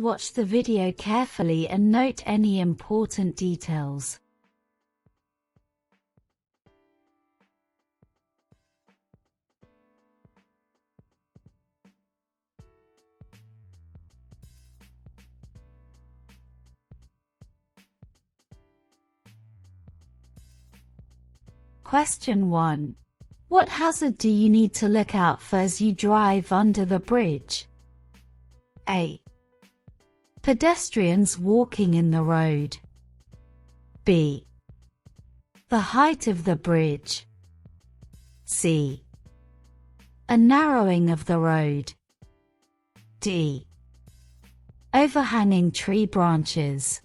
watch the video carefully and note any important details. Question 1. What hazard do you need to look out for as you drive under the bridge? A. Pedestrians walking in the road. B. The height of the bridge. C. A narrowing of the road. D. Overhanging tree branches.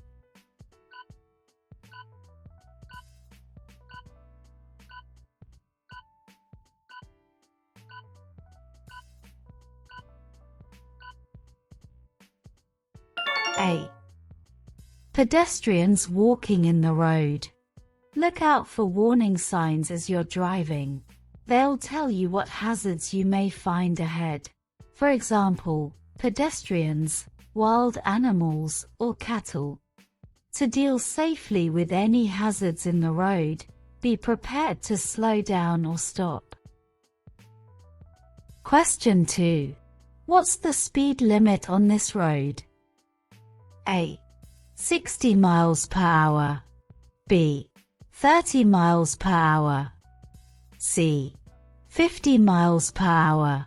A. Pedestrians walking in the road. Look out for warning signs as you're driving. They'll tell you what hazards you may find ahead. For example, pedestrians, wild animals, or cattle. To deal safely with any hazards in the road, be prepared to slow down or stop. Question 2. What's the speed limit on this road? A. 60 miles per hour. B. 30 miles per hour. C. 50 miles per hour.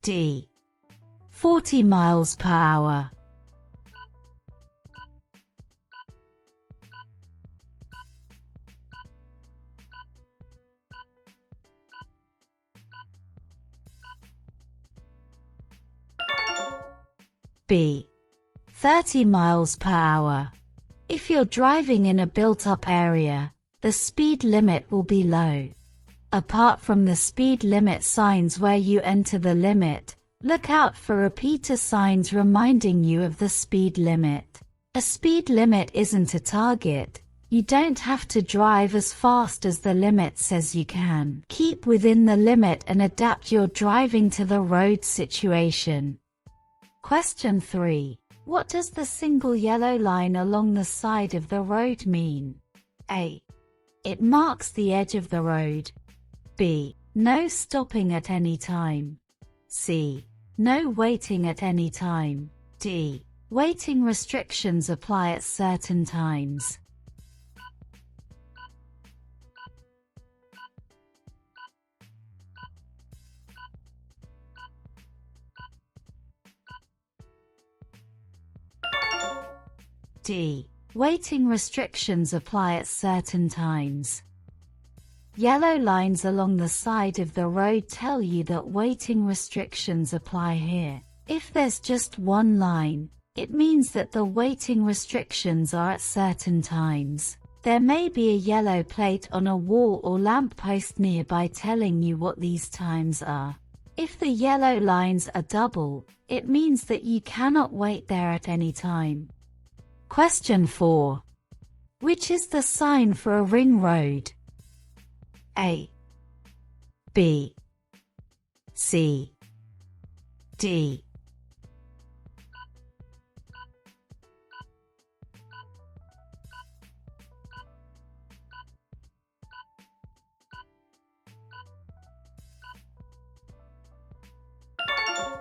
D. 40 miles per hour. B. 30 miles per hour. If you're driving in a built-up area, the speed limit will be low. Apart from the speed limit signs where you enter the limit, look out for repeater signs reminding you of the speed limit. A speed limit isn't a target. You don't have to drive as fast as the limit says you can. Keep within the limit and adapt your driving to the road situation. Question 3. What does the single yellow line along the side of the road mean? A. It marks the edge of the road. B. No stopping at any time. C. No waiting at any time. D. Waiting restrictions apply at certain times. D. Waiting restrictions apply at certain times. Yellow lines along the side of the road tell you that waiting restrictions apply here. If there's just one line, it means that the waiting restrictions are at certain times. There may be a yellow plate on a wall or lamppost nearby telling you what these times are. If the yellow lines are double, it means that you cannot wait there at any time. Question 4. Which is the sign for a ring road? A. B. C. D.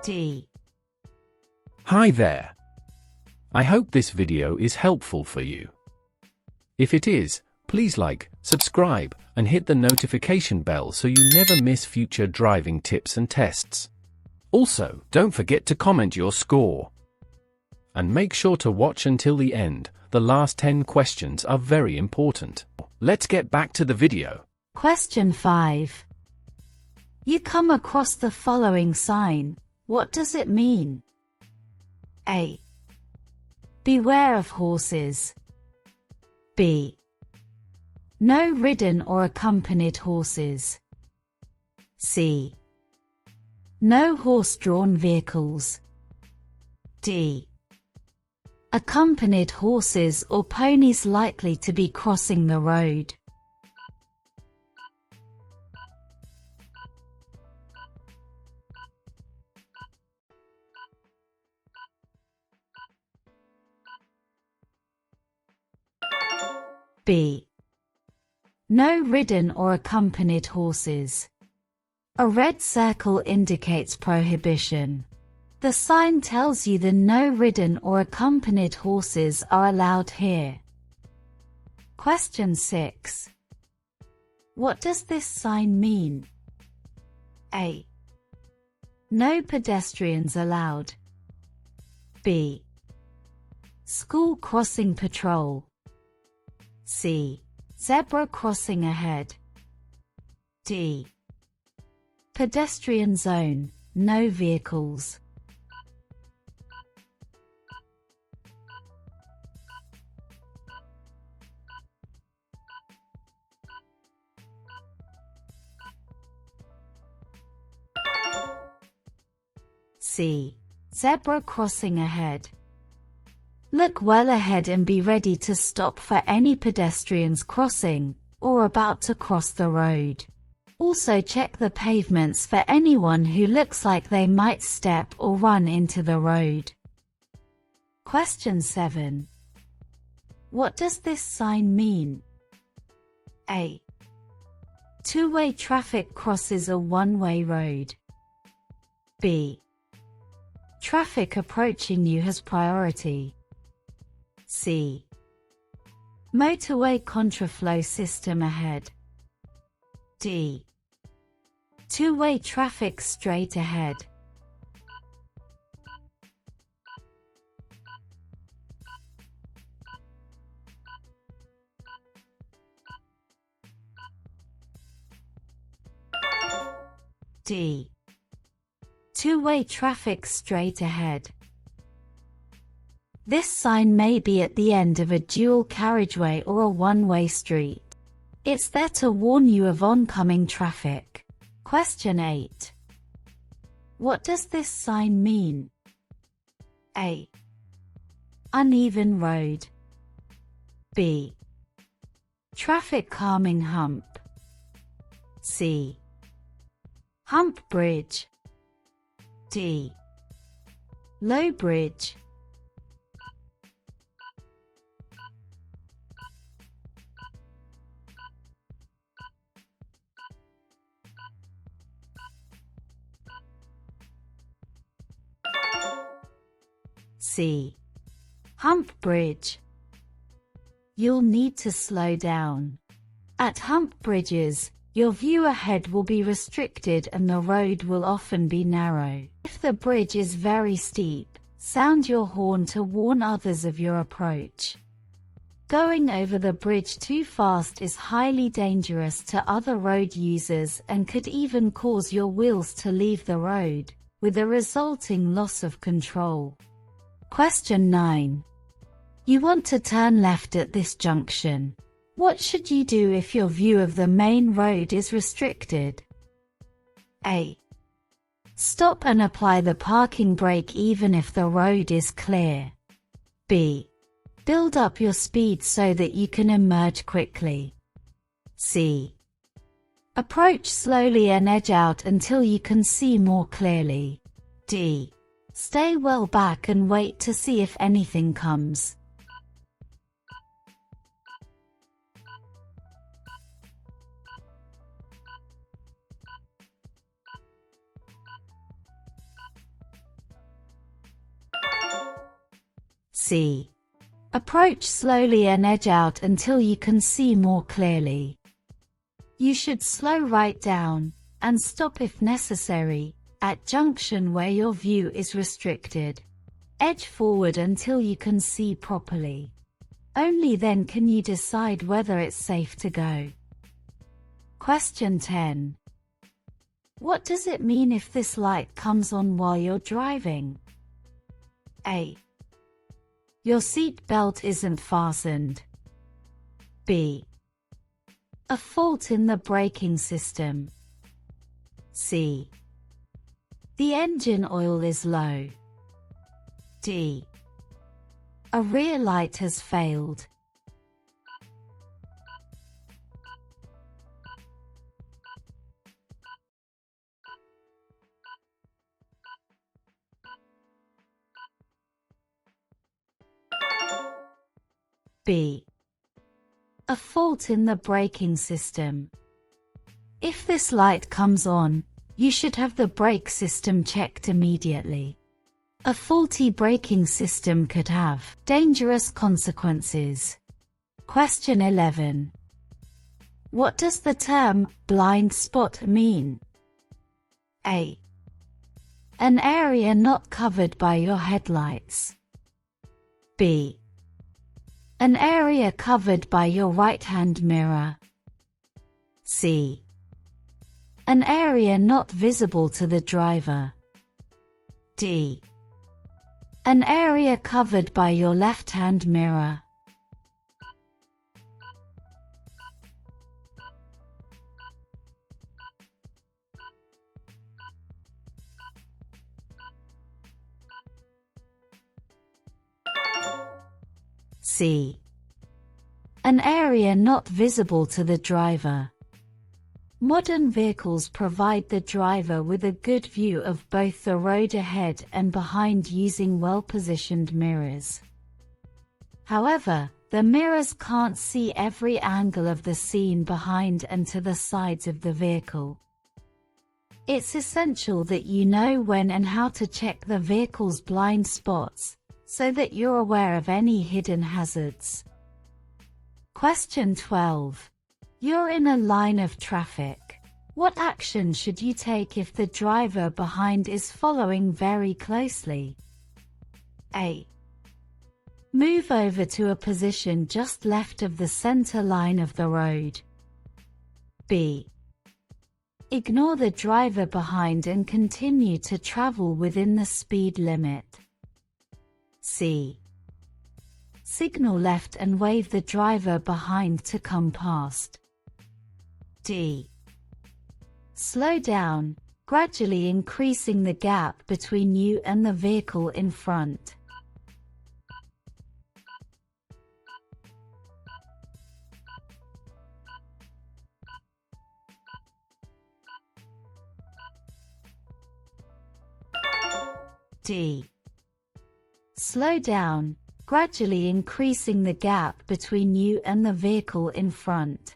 D. Hi there. I hope this video is helpful for you. If it is, please like, subscribe, and hit the notification bell so you never miss future driving tips and tests. Also, don't forget to comment your score. And make sure to watch until the end. The last 10 questions are very important. Let's get back to the video. Question 5. You come across the following sign. What does it mean? A. Beware of horses. B. No ridden or accompanied horses. C. No horse-drawn vehicles. D. Accompanied horses or ponies likely to be crossing the road. B. No ridden or accompanied horses. A red circle indicates prohibition. The sign tells you the no ridden or accompanied horses are allowed here. Question 6. What does this sign mean? A. No pedestrians allowed. B. School crossing patrol. C. Zebra crossing ahead. D. Pedestrian zone, no vehicles. C. Zebra crossing ahead. Look well ahead and be ready to stop for any pedestrians crossing, or about to cross the road. Also check the pavements for anyone who looks like they might step or run into the road. Question 7. What does this sign mean? A. Two-way traffic crosses a one-way road. B. Traffic approaching you has priority. C. Motorway contraflow system ahead. D. Two-way traffic straight ahead. D. Two-way traffic straight ahead. This sign may be at the end of a dual carriageway or a one-way street. It's there to warn you of oncoming traffic. Question 8. What does this sign mean? A. Uneven road. B. Traffic calming hump. C. Hump bridge. D. Low bridge. C. Hump bridge. You'll need to slow down. At hump bridges, your view ahead will be restricted and the road will often be narrow. If the bridge is very steep, sound your horn to warn others of your approach. Going over the bridge too fast is highly dangerous to other road users and could even cause your wheels to leave the road, with a resulting loss of control. Question 9. You want to turn left at this junction. What should you do if your view of the main road is restricted? A. Stop and apply the parking brake even if the road is clear. B. Build up your speed so that you can emerge quickly. C. Approach slowly and edge out until you can see more clearly. D. Stay well back and wait to see if anything comes. C. Approach slowly and edge out until you can see more clearly. You should slow right down, and stop if necessary, at junction where your view is restricted. Edge forward until you can see properly. Only then can you decide whether it's safe to go. Question 10. What does it mean if this light comes on while you're driving? A. Your seat belt isn't fastened. B. A fault in the braking system. C. The engine oil is low. D. A rear light has failed. B. A fault in the braking system. If this light comes on, you should have the brake system checked immediately. A faulty braking system could have dangerous consequences. Question 11. What does the term blind spot mean? A. An area not covered by your headlights. B. An area covered by your right-hand mirror. C. An area not visible to the driver. D. An area covered by your left-hand mirror. C. An area not visible to the driver. Modern vehicles provide the driver with a good view of both the road ahead and behind using well-positioned mirrors. However, the mirrors can't see every angle of the scene behind and to the sides of the vehicle. It's essential that you know when and how to check the vehicle's blind spots, so that you're aware of any hidden hazards. Question 12. You're in a line of traffic. What action should you take if the driver behind is following very closely? A. Move over to a position just left of the center line of the road. B. Ignore the driver behind and continue to travel within the speed limit. C. Signal left and wave the driver behind to come past. D. Slow down, gradually increasing the gap between you and the vehicle in front. D. Slow down, gradually increasing the gap between you and the vehicle in front.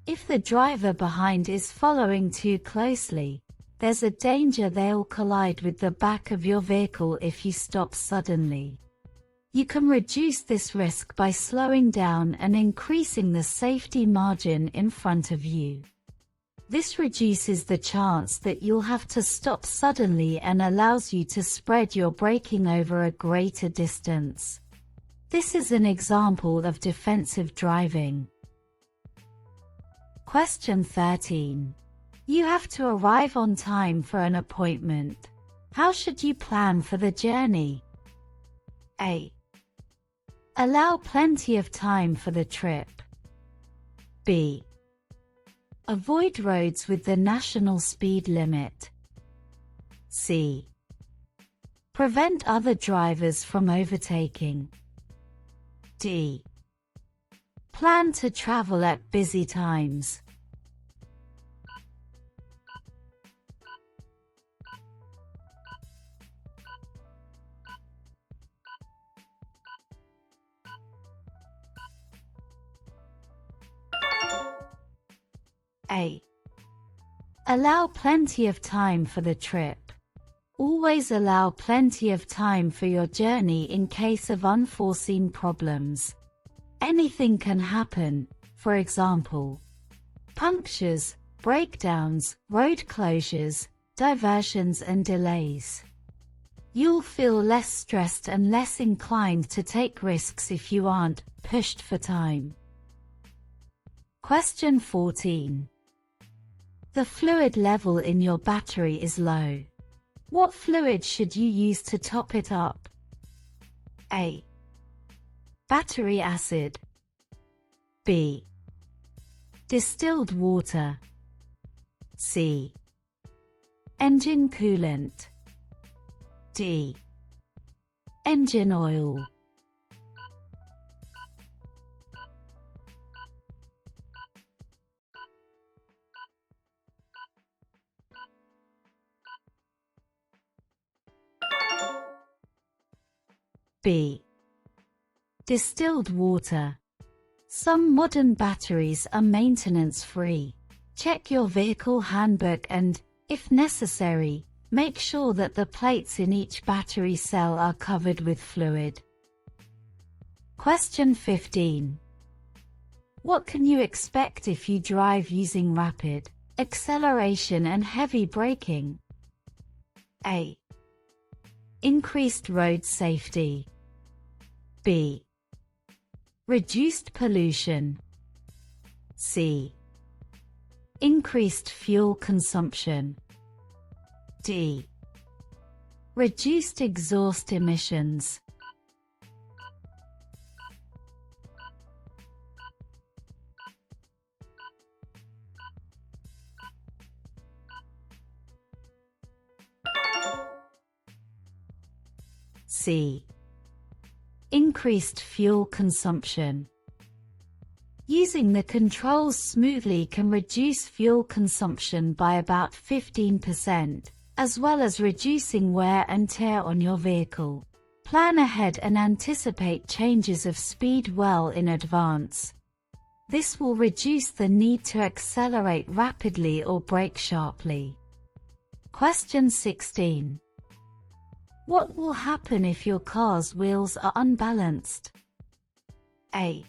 If the driver behind is following too closely, there's a danger they'll collide with the back of your vehicle if you stop suddenly. You can reduce this risk by slowing down and increasing the safety margin in front of you. This reduces the chance that you'll have to stop suddenly and allows you to spread your braking over a greater distance. This is an example of defensive driving. Question 13. You have to arrive on time for an appointment. How should you plan for the journey? A. Allow plenty of time for the trip. B. Avoid roads with the national speed limit. C. Prevent other drivers from overtaking. D. Plan to travel at busy times. A. Allow plenty of time for the trip. Always allow plenty of time for your journey in case of unforeseen problems. Anything can happen, for example, punctures, breakdowns, road closures, diversions and delays. You'll feel less stressed and less inclined to take risks if you aren't pushed for time. Question 14. The fluid level in your battery is low. What fluid should you use to top it up? A. Battery acid. B. Distilled water. C. Engine coolant. D. Engine oil. B. Distilled water. Some modern batteries are maintenance-free. Check your vehicle handbook and, if necessary, make sure that the plates in each battery cell are covered with fluid. Question 15. What can you expect if you drive using rapid acceleration and heavy braking? A. Increased road safety. B. Reduced pollution. C. Increased fuel consumption. D. Reduced exhaust emissions. C. Increased fuel consumption. Using the controls smoothly can reduce fuel consumption by about 15%, as well as reducing wear and tear on your vehicle. Plan ahead and anticipate changes of speed well in advance. This will reduce the need to accelerate rapidly or brake sharply. Question 16. What will happen if your car's wheels are unbalanced? A.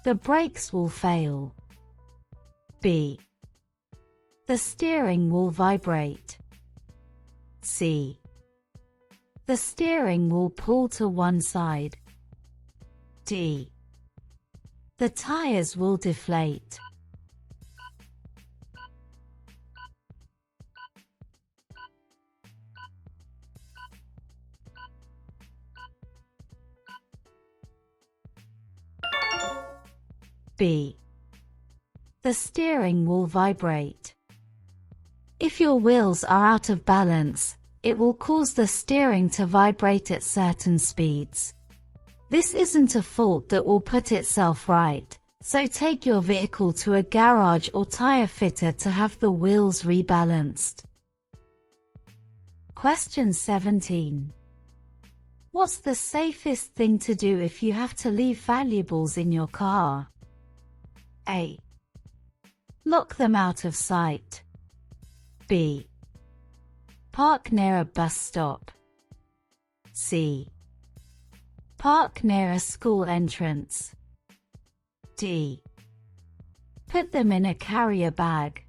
The brakes will fail. B. The steering will vibrate. C. The steering will pull to one side. D. The tires will deflate. B. The steering will vibrate. If your wheels are out of balance, it will cause the steering to vibrate at certain speeds. This isn't a fault that will put itself right, so take your vehicle to a garage or tire fitter to have the wheels rebalanced. Question 17. What's the safest thing to do if you have to leave valuables in your car? A. Lock them out of sight. B. Park near a bus stop. C. Park near a school entrance. D. Put them in a carrier bag.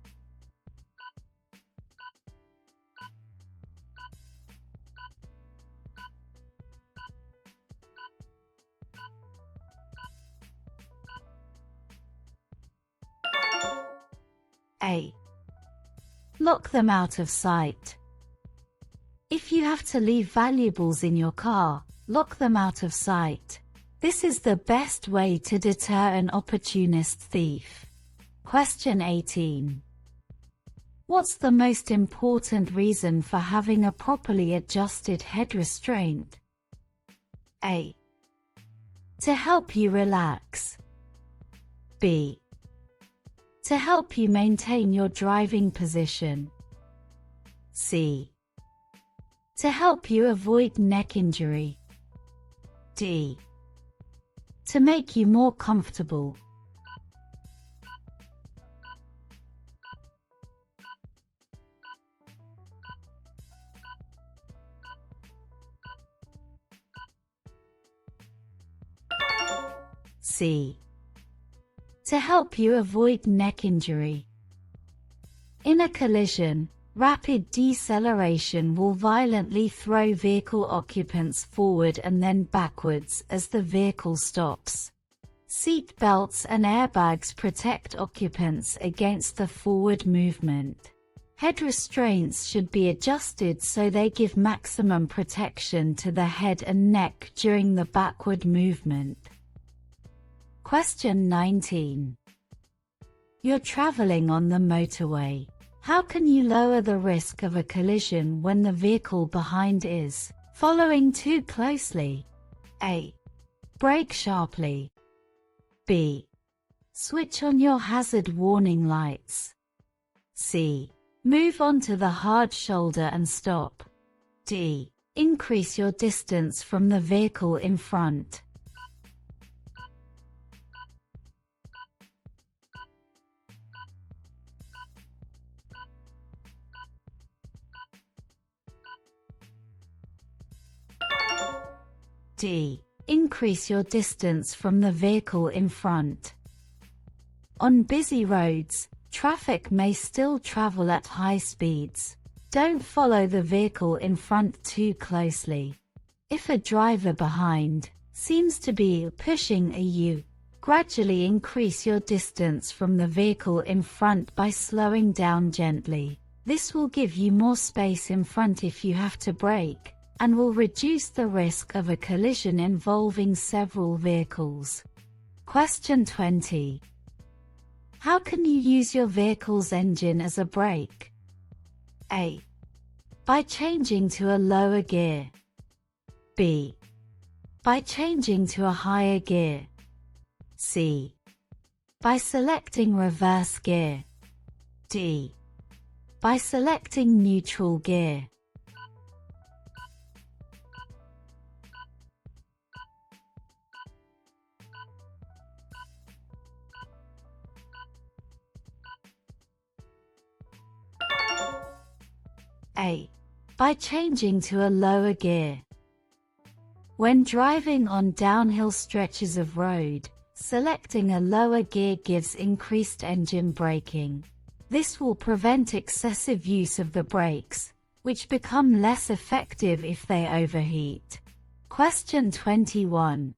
A. Lock them out of sight. If you have to leave valuables in your car, lock them out of sight. This is the best way to deter an opportunist thief. Question 18. What's the most important reason for having a properly adjusted head restraint? A. To help you relax. B. To help you maintain your driving position. C. To help you avoid neck injury. D. To make you more comfortable. C. To help you avoid neck injury. In a collision, rapid deceleration will violently throw vehicle occupants forward and then backwards as the vehicle stops. Seat belts and airbags protect occupants against the forward movement. Head restraints should be adjusted so they give maximum protection to the head and neck during the backward movement. Question 19. You're traveling on the motorway. How can you lower the risk of a collision when the vehicle behind is following too closely? A. Brake sharply. B. Switch on your hazard warning lights. C. Move onto the hard shoulder and stop. D. Increase your distance from the vehicle in front. D. Increase your distance from the vehicle in front. On busy roads, traffic may still travel at high speeds. Don't follow the vehicle in front too closely. If a driver behind seems to be pushing you, gradually increase your distance from the vehicle in front by slowing down gently. This will give you more space in front if you have to brake, and will reduce the risk of a collision involving several vehicles. Question 20. How can you use your vehicle's engine as a brake? A. By changing to a lower gear. B. By changing to a higher gear. C. By selecting reverse gear. D. By selecting neutral gear. A. By changing to a lower gear. When driving on downhill stretches of road, selecting a lower gear gives increased engine braking. This will prevent excessive use of the brakes, which become less effective if they overheat. Question 21.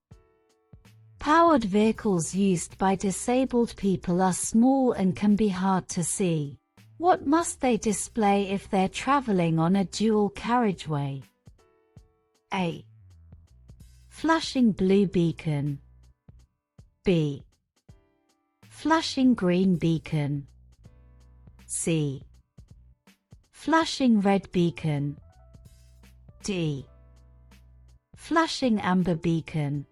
Powered vehicles used by disabled people are small and can be hard to see. What must they display if they're traveling on a dual carriageway? A. Flashing blue beacon. B. Flashing green beacon. C. Flashing red beacon. D. Flashing amber beacon.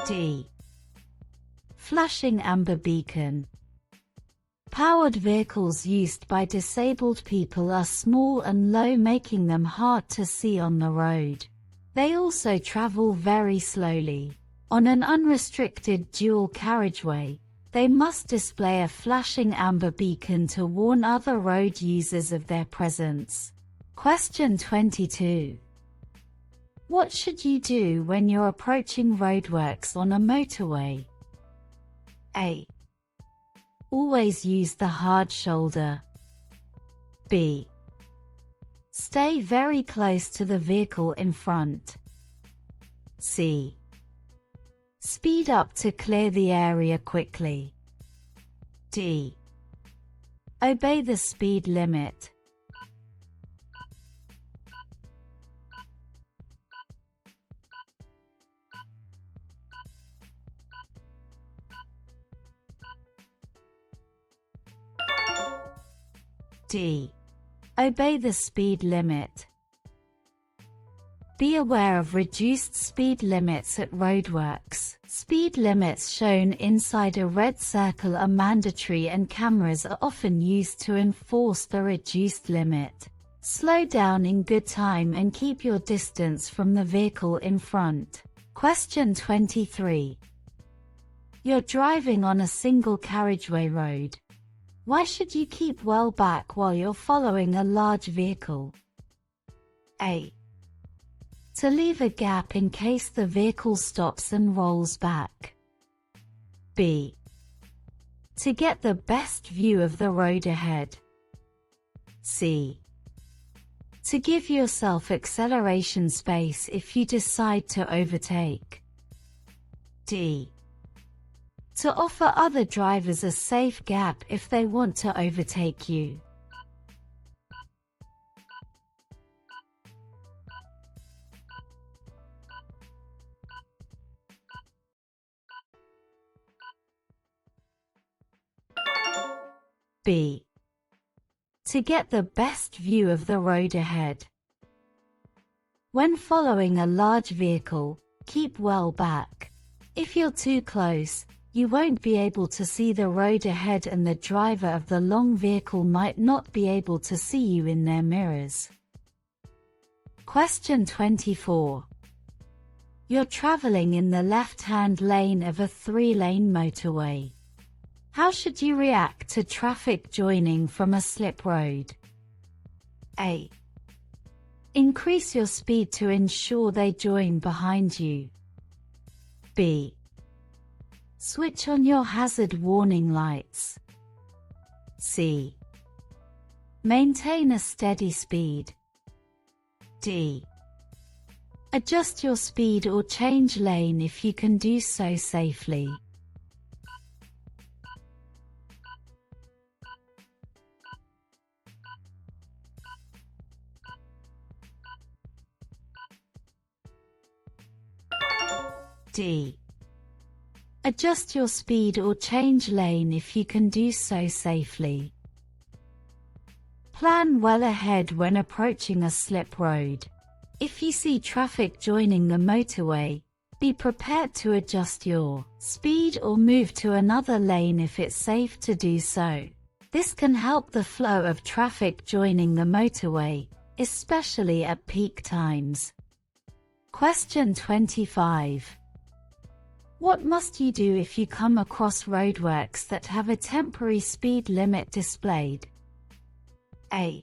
D. Flashing amber beacon. Powered vehicles used by disabled people are small and low, making them hard to see on the road. They also travel very slowly. On an unrestricted dual carriageway, they must display a flashing amber beacon to warn other road users of their presence. Question 22. What should you do when you're approaching roadworks on a motorway? A. Always use the hard shoulder. B. Stay very close to the vehicle in front. C. Speed up to clear the area quickly. D. Obey the speed limit. D. Obey the speed limit. Be aware of reduced speed limits at roadworks. Speed limits shown inside a red circle are mandatory and cameras are often used to enforce the reduced limit. Slow down in good time and keep your distance from the vehicle in front. Question 23. You're driving on a single carriageway road. Why should you keep well back while you're following a large vehicle? A. To leave a gap in case the vehicle stops and rolls back. B. To get the best view of the road ahead. C. To give yourself acceleration space if you decide to overtake. D. To offer other drivers a safe gap if they want to overtake you. B. To get the best view of the road ahead. When following a large vehicle, keep well back. If you're too close, you won't be able to see the road ahead and the driver of the long vehicle might not be able to see you in their mirrors. Question 24. You're traveling in the left-hand lane of a 3-lane motorway. How should you react to traffic joining from a slip road? A. Increase your speed to ensure they join behind you. B. Switch on your hazard warning lights. C. Maintain a steady speed. D. Adjust your speed or change lane if you can do so safely. D. Adjust your speed or change lane if you can do so safely. Plan well ahead when approaching a slip road. If you see traffic joining the motorway, be prepared to adjust your speed or move to another lane if it's safe to do so. This can help the flow of traffic joining the motorway, especially at peak times. Question 25. What must you do if you come across roadworks that have a temporary speed limit displayed? A.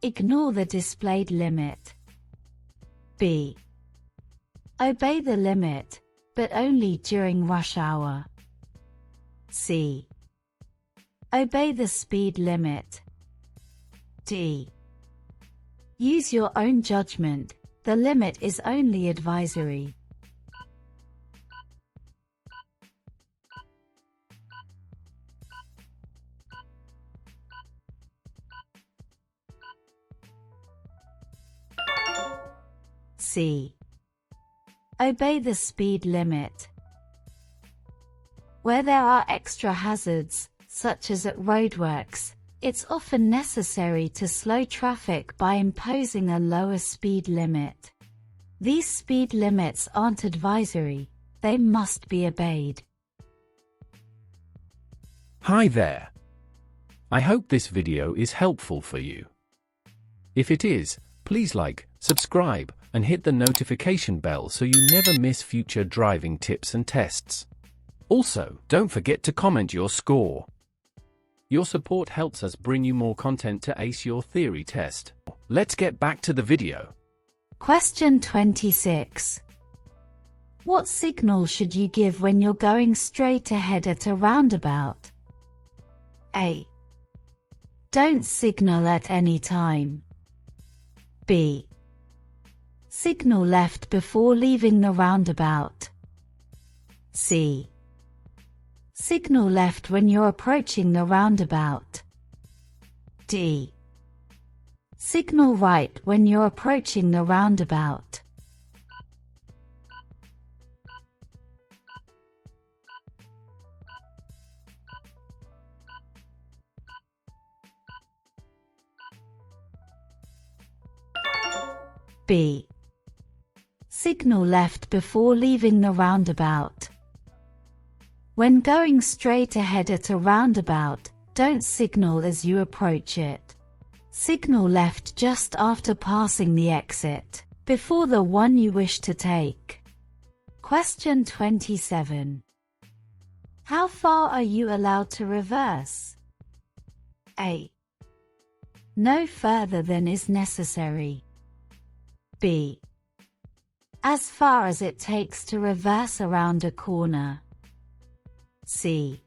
Ignore the displayed limit. B. Obey the limit, but only during rush hour. C. Obey the speed limit. D. Use your own judgment, the limit is only advisory. C. Obey the speed limit. Where there are extra hazards, such as at roadworks, it's often necessary to slow traffic by imposing a lower speed limit. These speed limits aren't advisory, they must be obeyed. Hi there. I hope this video is helpful for you. If it is, please like, subscribe, and hit the notification bell so you never miss future driving tips and tests. Also, don't forget to comment your score. Your support helps us bring you more content to ace your theory test. Let's get back to the video. Question 26. What signal should you give when you're going straight ahead at a roundabout? A. Don't signal at any time. B. Signal left before leaving the roundabout. C. Signal left when you're approaching the roundabout. D. Signal right when you're approaching the roundabout. B. Signal left before leaving the roundabout. When going straight ahead at a roundabout, don't signal as you approach it. Signal left just after passing the exit, before the one you wish to take. Question 27. How far are you allowed to reverse? A. No further than is necessary. B. As far as it takes to reverse around a corner. C.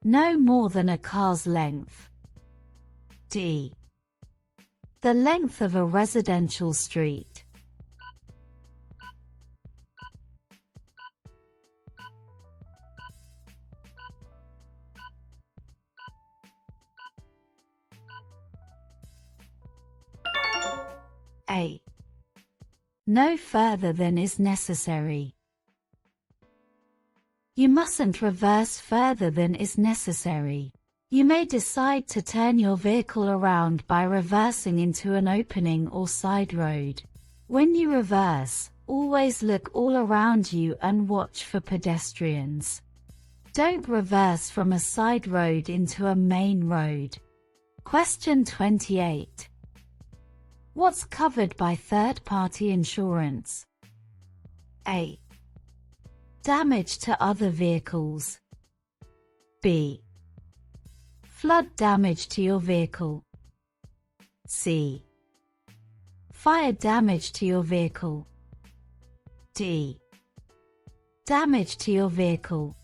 No more than a car's length. D. The length of a residential street. A. No further than is necessary. You mustn't reverse further than is necessary. You may decide to turn your vehicle around by reversing into an opening or side road. When you reverse, always look all around you and watch for pedestrians. Don't reverse from a side road into a main road. Question 28. What's covered by third-party insurance? A. Damage to other vehicles. B. Flood damage to your vehicle. C. Fire damage to your vehicle. D. Damage to your vehicle.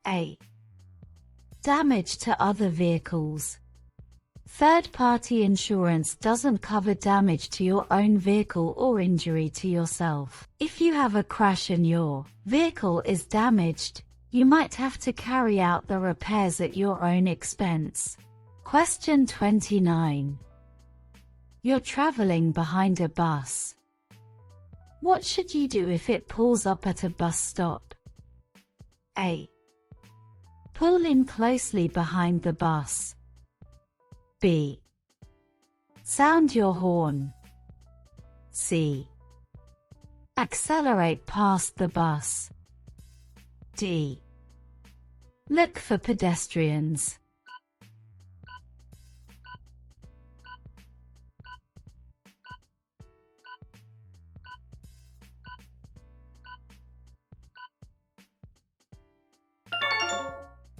A. Damage to other vehicles. Third-party insurance doesn't cover damage to your own vehicle or injury to yourself. If you have a crash and your vehicle is damaged, you might have to carry out the repairs at your own expense. Question 29. You're traveling behind a bus. What should you do if it pulls up at a bus stop? A. Pull in closely behind the bus. B. Sound your horn. C. Accelerate past the bus. D. Look for pedestrians.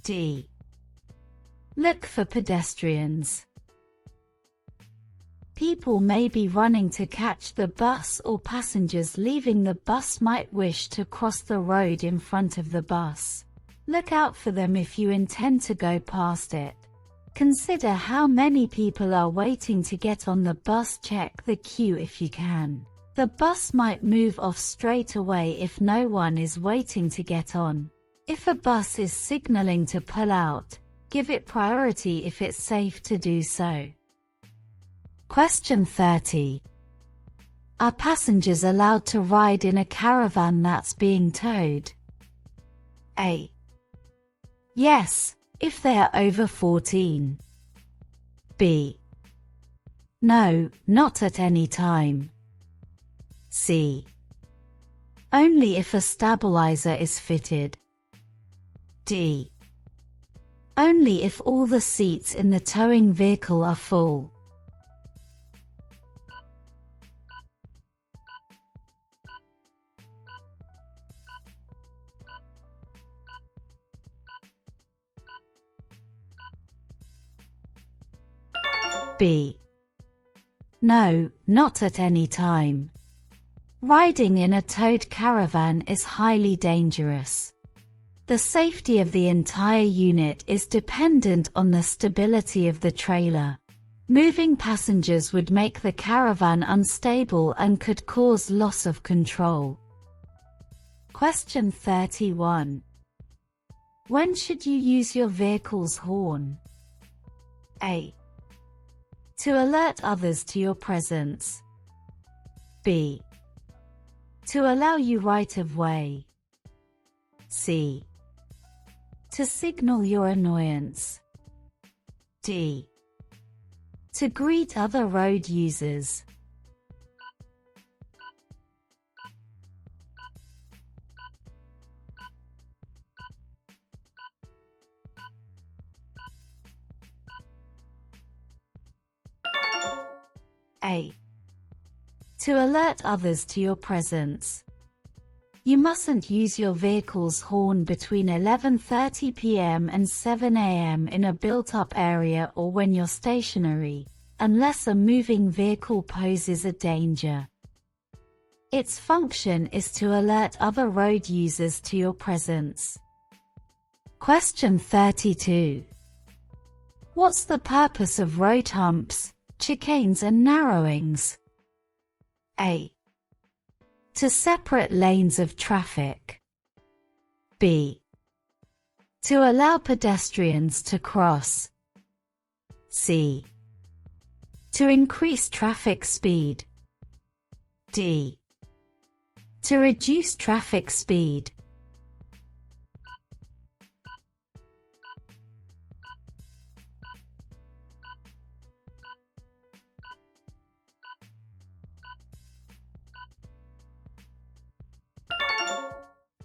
D. Look for pedestrians. People may be running to catch the bus, or passengers leaving the bus might wish to cross the road in front of the bus. Look out for them if you intend to go past it. Consider how many people are waiting to get on the bus. Check the queue if you can. The bus might move off straight away if no one is waiting to get on. If a bus is signaling to pull out, give it priority if it's safe to do so. Question 30. Are passengers allowed to ride in a caravan that's being towed? A. Yes, if they are over 14. B. No, not at any time. C. Only if a stabilizer is fitted. D. Only if all the seats in the towing vehicle are full. B. No, not at any time. Riding in a towed caravan is highly dangerous. The safety of the entire unit is dependent on the stability of the trailer. Moving passengers would make the caravan unstable and could cause loss of control. Question 31. When should you use your vehicle's horn? A. To alert others to your presence. B. To allow you right of way. C. To signal your annoyance. D. To greet other road users. A. To alert others to your presence. You mustn't use your vehicle's horn between 11:30 p.m. and 7 a.m. in a built-up area or when you're stationary, unless a moving vehicle poses a danger. Its function is to alert other road users to your presence. Question 32. What's the purpose of road humps, chicanes and narrowings? A. To separate lanes of traffic. B. To allow pedestrians to cross. C. To increase traffic speed. D. To reduce traffic speed.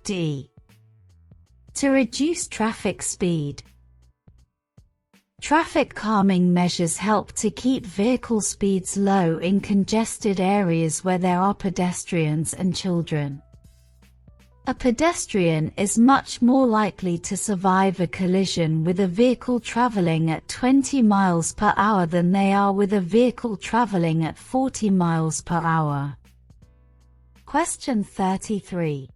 D. To reduce traffic speed. Traffic calming measures help to keep vehicle speeds low in congested areas where there are pedestrians and children. A pedestrian is much more likely to survive a collision with a vehicle traveling at 20 miles per hour than they are with a vehicle traveling at 40 miles per hour. Question 33.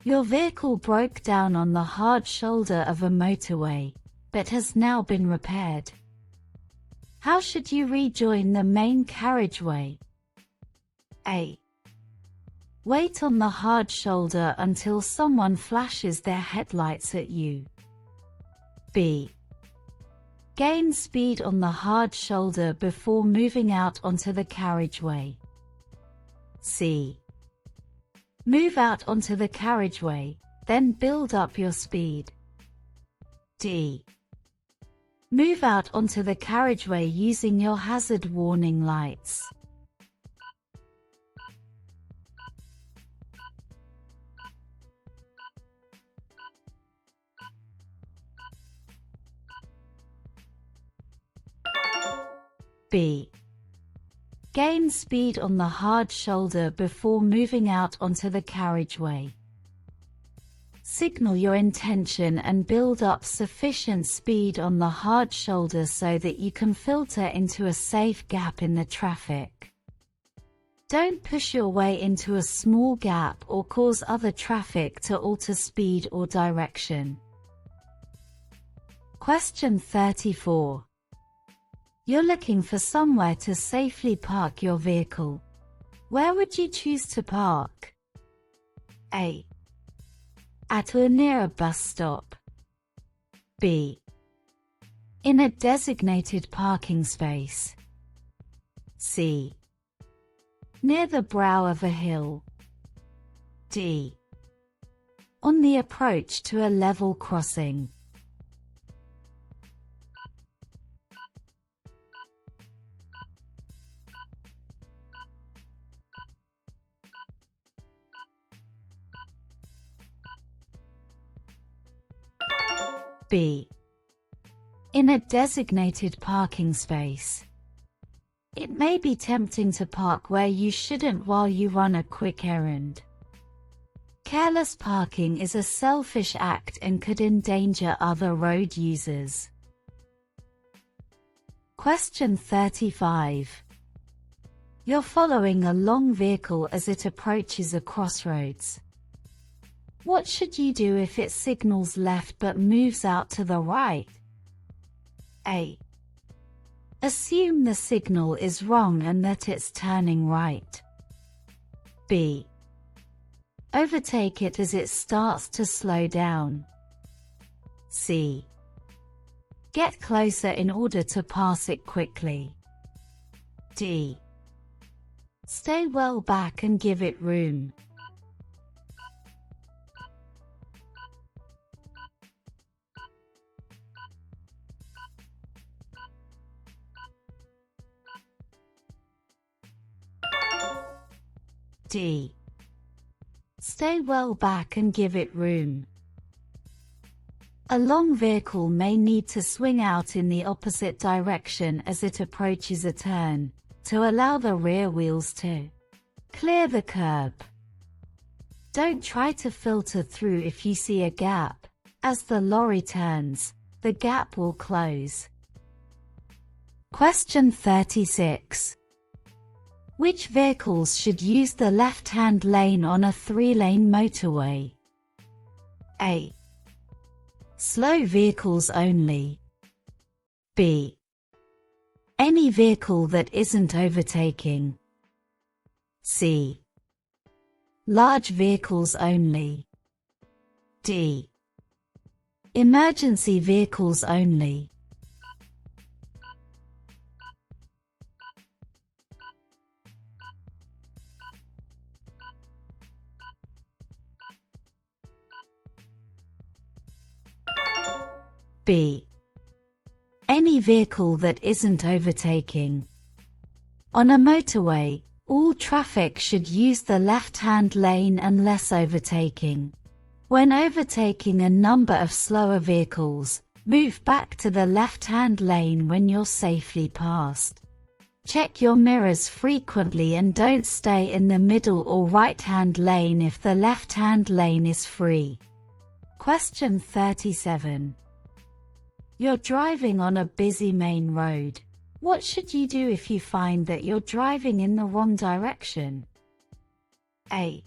Your vehicle broke down on the hard shoulder of a motorway, but has now been repaired. How should you rejoin the main carriageway? A. Wait on the hard shoulder until someone flashes their headlights at you. B. Gain speed on the hard shoulder before moving out onto the carriageway. C. Move out onto the carriageway, then build up your speed. D. Move out onto the carriageway using your hazard warning lights. B. Gain speed on the hard shoulder before moving out onto the carriageway. Signal your intention and build up sufficient speed on the hard shoulder so that you can filter into a safe gap in the traffic. Don't push your way into a small gap or cause other traffic to alter speed or direction. Question 34. You're looking for somewhere to safely park your vehicle. Where would you choose to park? A. At or near a bus stop. B. In a designated parking space. C. Near the brow of a hill. D. On the approach to a level crossing. B. In a designated parking space. It may be tempting to park where you shouldn't while you run a quick errand. Careless parking is a selfish act and could endanger other road users. Question 35. You're following a long vehicle as it approaches a crossroads. What should you do if it signals left but moves out to the right? A. Assume the signal is wrong and that it's turning right. B. Overtake it as it starts to slow down. C. Get closer in order to pass it quickly. D. Stay well back and give it room. D. Stay well back and give it room. A long vehicle may need to swing out in the opposite direction as it approaches a turn, to allow the rear wheels to clear the curb. Don't try to filter through if you see a gap. As the lorry turns, the gap will close. Question 36. Which vehicles should use the left-hand lane on a 3-lane motorway? A. Slow vehicles only. B. Any vehicle that isn't overtaking. C. Large vehicles only. D. Emergency vehicles only. B. Any vehicle that isn't overtaking. On a motorway, All traffic should use the left-hand lane unless overtaking. When overtaking a number of slower vehicles, move back to the left-hand lane when you're safely passed. Check your mirrors frequently and don't stay in the middle or right-hand lane if the left-hand lane is free. Question 37. You're driving on a busy main road. What should you do if you find that you're driving in the wrong direction? A.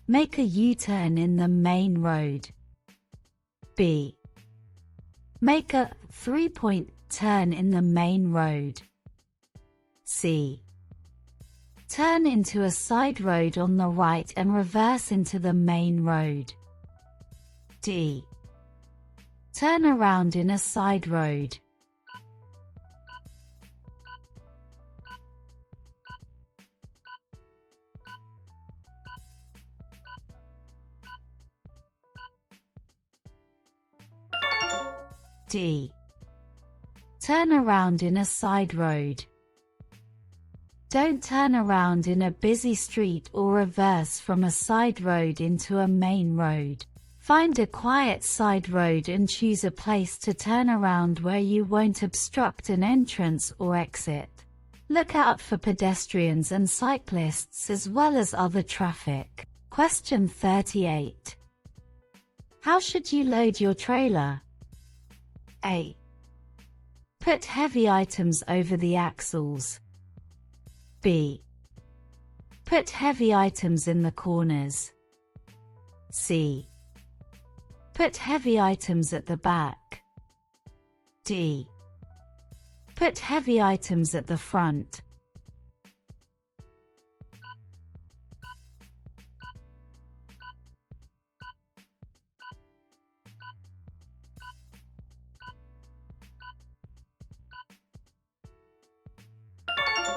Make a U-turn in the main road. B. Make a 3-point turn in the main road. C. Turn into a side road on the right and reverse into the main road. D. Turn around in a side road. D. Turn around in a side road. Don't turn around in a busy street or reverse from a side road into a main road. Find a quiet side road and choose a place to turn around where you won't obstruct an entrance or exit. Look out for pedestrians and cyclists as well as other traffic. Question 38. How should you load your trailer? A. Put heavy items over the axles. B. Put heavy items in the corners. C. Put heavy items at the back. D. Put heavy items at the front.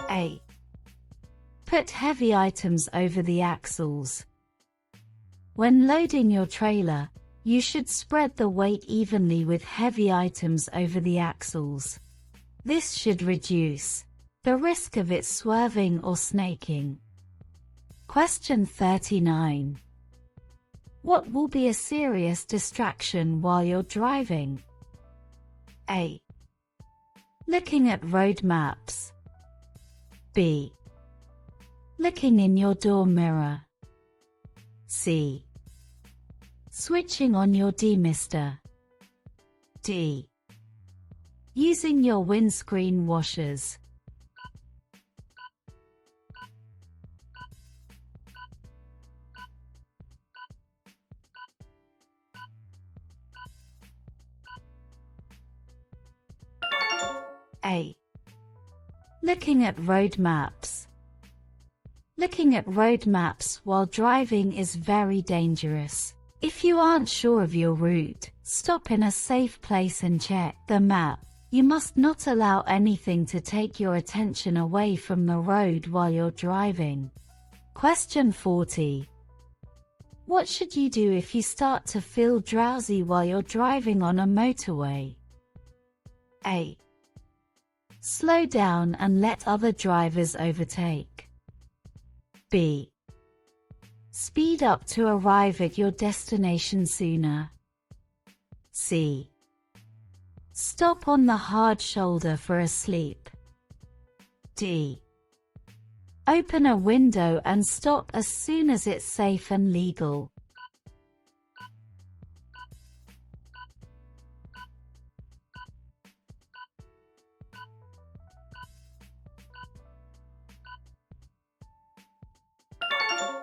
A. Put heavy items over the axles. When loading your trailer, you should spread the weight evenly with heavy items over the axles. This should reduce the risk of it swerving or snaking. Question 39. What will be a serious distraction while you're driving? A. Looking at road maps. B. Looking in your door mirror. C. Switching on your demister. D. Using your windscreen washers. A. Looking at road maps. Looking at road maps while driving is very dangerous. If you aren't sure of your route, stop in a safe place and check the map. You must not allow anything to take your attention away from the road while you're driving. Question 40. What should you do if you start to feel drowsy while you're driving on a motorway? A. Slow down and let other drivers overtake. B. Speed up to arrive at your destination sooner. C. Stop on the hard shoulder for a sleep. D. Open a window and stop as soon as it's safe and legal.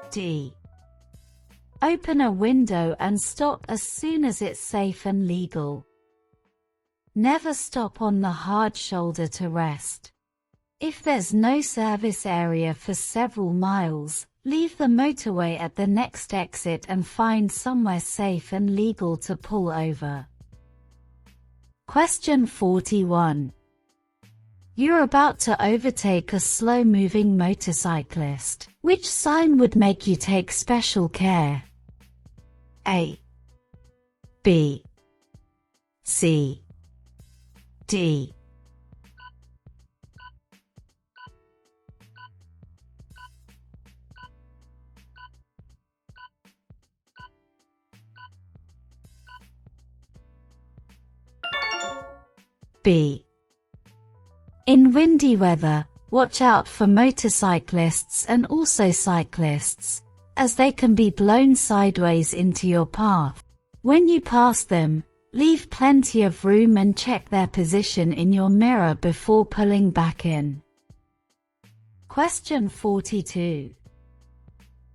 D. Open a window and stop as soon as it's safe and legal. Never stop on the hard shoulder to rest. If there's no service area for several miles, leave the motorway at the next exit and find somewhere safe and legal to pull over. Question 41. You're about to overtake a slow-moving motorcyclist. Which sign would make you take special care? A. B. C. D. B. In windy weather, watch out for motorcyclists and also cyclists, as they can be blown sideways into your path. When you pass them, leave plenty of room and check their position in your mirror before pulling back in. Question 42.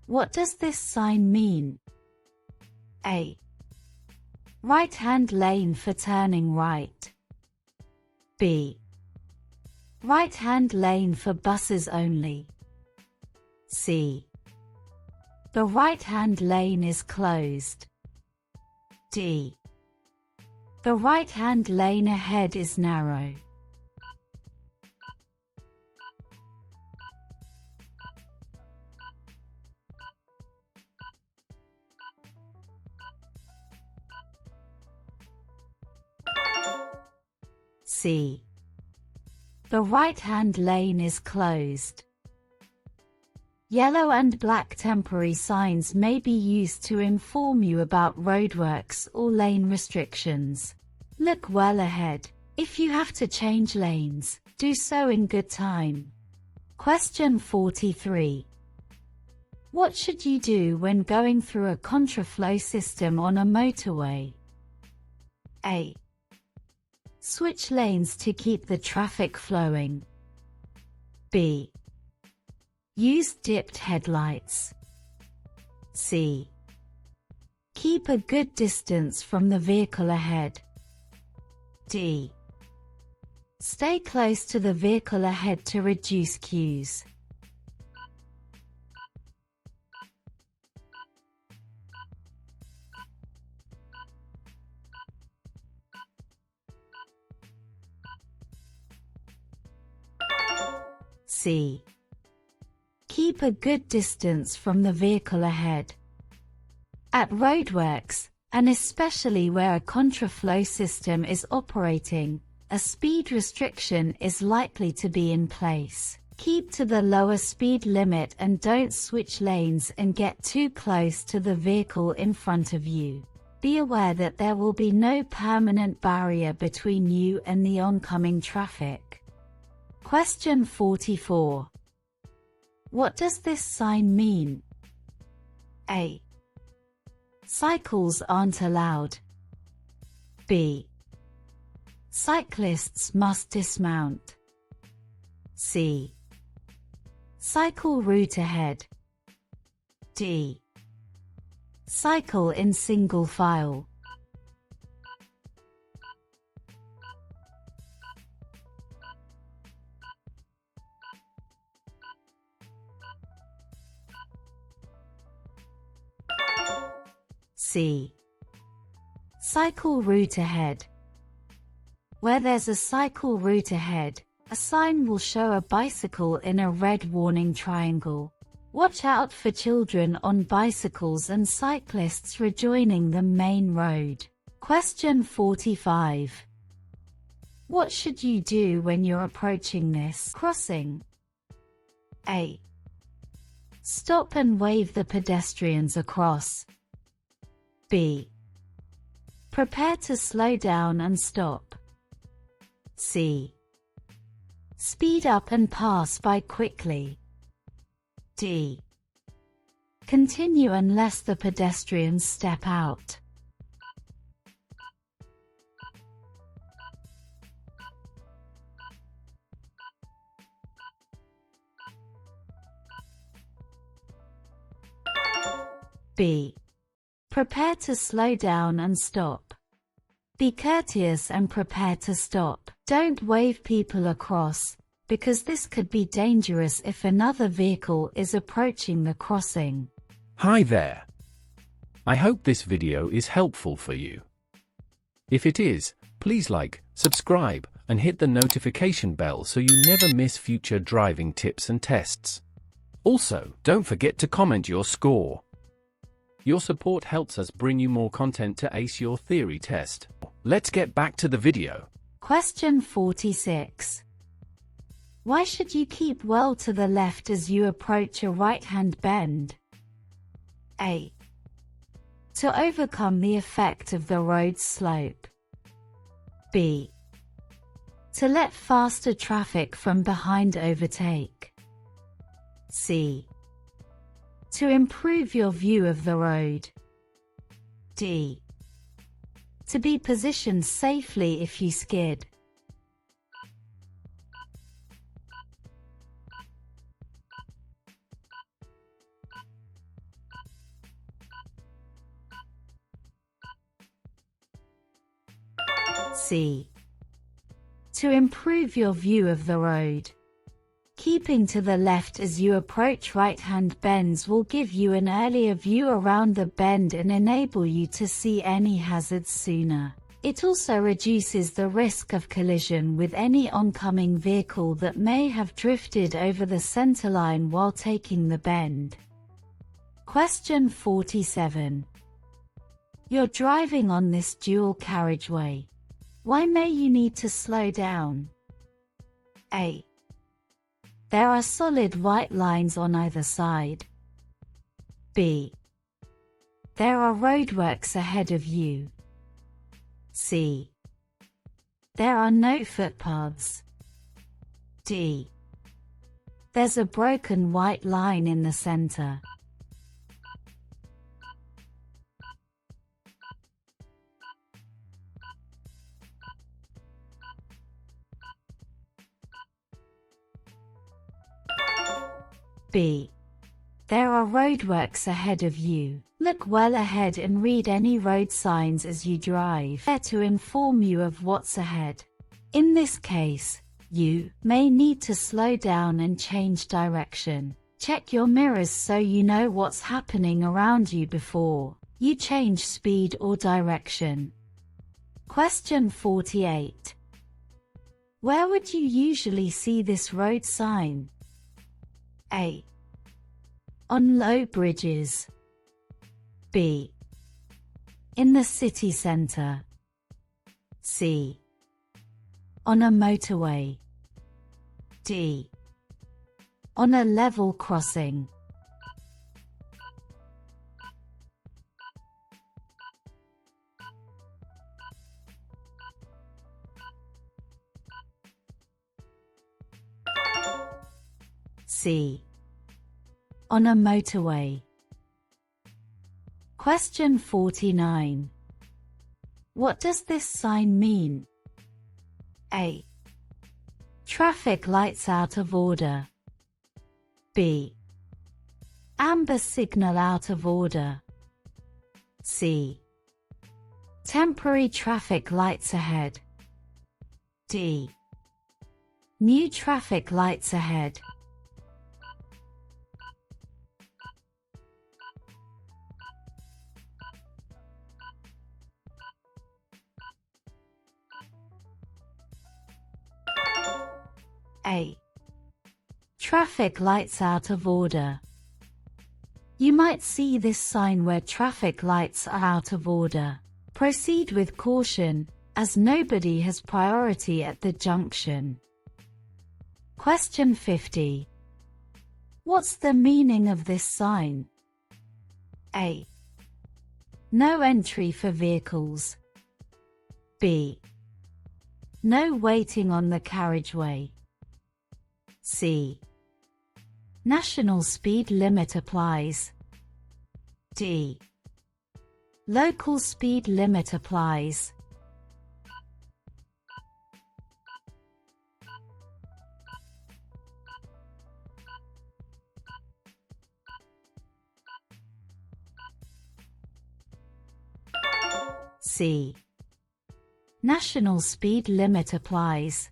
What does this sign mean? A. Right-hand lane for turning right. B. Right-hand lane for buses only. C. The right-hand lane is closed. D. The right-hand lane ahead is narrow. C. The right-hand lane is closed. Yellow and black temporary signs may be used to inform you about roadworks or lane restrictions. Look well ahead. If you have to change lanes, do so in good time. Question 43. What should you do when going through a contraflow system on a motorway? A. Switch lanes to keep the traffic flowing. B. Use dipped headlights. C. Keep a good distance from the vehicle ahead. D. Stay close to the vehicle ahead to reduce queues. C. Keep a good distance from the vehicle ahead. At roadworks, and especially where a contraflow system is operating, a speed restriction is likely to be in place. Keep to the lower speed limit and don't switch lanes and get too close to the vehicle in front of you. Be aware that there will be no permanent barrier between you and the oncoming traffic. Question 44. What does this sign mean? A. Cycles aren't allowed. B. Cyclists must dismount. C. Cycle route ahead. D. Cycle in single file. C. Cycle route ahead. Where there's a cycle route ahead, a sign will show a bicycle in a red warning triangle. Watch out for children on bicycles and cyclists rejoining the main road. Question 45. What should you do when you're approaching this crossing? A. Stop and wave the pedestrians across. B. Prepare to slow down and stop. C. Speed up and pass by quickly. D. Continue unless the pedestrians step out. B. Prepare to slow down and stop. Be courteous and prepare to stop. Don't wave people across, because this could be dangerous if another vehicle is approaching the crossing. Hi there. I hope this video is helpful for you. If it is, please like, subscribe, and hit the notification bell so you never miss future driving tips and tests. Also, don't forget to comment your score. Your support helps us bring you more content to ace your theory test. Let's get back to the video. Question 46. Why should you keep well to the left as you approach a right-hand bend? A. To overcome the effect of the road slope. B. To let faster traffic from behind overtake. C. To improve your view of the road. D. To be positioned safely if you skid. C. To improve your view of the road. Keeping to the left as you approach right-hand bends will give you an earlier view around the bend and enable you to see any hazards sooner. It also reduces the risk of collision with any oncoming vehicle that may have drifted over the centerline while taking the bend. Question 47. You're driving on this dual carriageway. Why may you need to slow down? A. There are solid white lines on either side. B. There are roadworks ahead of you. C. There are no footpaths. D. There's a broken white line in the center. B. There are roadworks ahead of you. Look well ahead and read any road signs as you drive, there to inform you of what's ahead. In this case, you may need to slow down and change direction. Check your mirrors so you know what's happening around you before you change speed or direction. Question 48. Where would you usually see this road sign? A. On low bridges. B. In the city center. C. On a motorway. D. On a level crossing. C. On a motorway. Question 49. What does this sign mean? A. Traffic lights out of order. B. Amber signal out of order. C. Temporary traffic lights ahead. D. New traffic lights ahead. A. Traffic lights out of order. You might see this sign where traffic lights are out of order. Proceed with caution, as nobody has priority at the junction. Question 50. What's the meaning of this sign? A. No entry for vehicles. B. No waiting on the carriageway. C. National speed limit applies. D. Local speed limit applies. C. National speed limit applies.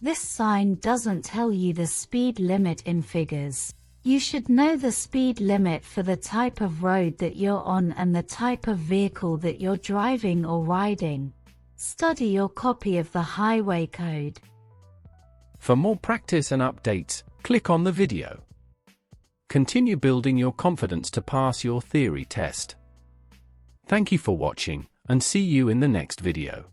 This sign doesn't tell you the speed limit in figures. You should know the speed limit for the type of road that you're on and the type of vehicle that you're driving or riding. Study your copy of the highway code. For more practice and updates, click on the video. Continue building your confidence to pass your theory test. Thank you for watching, and see you in the next video.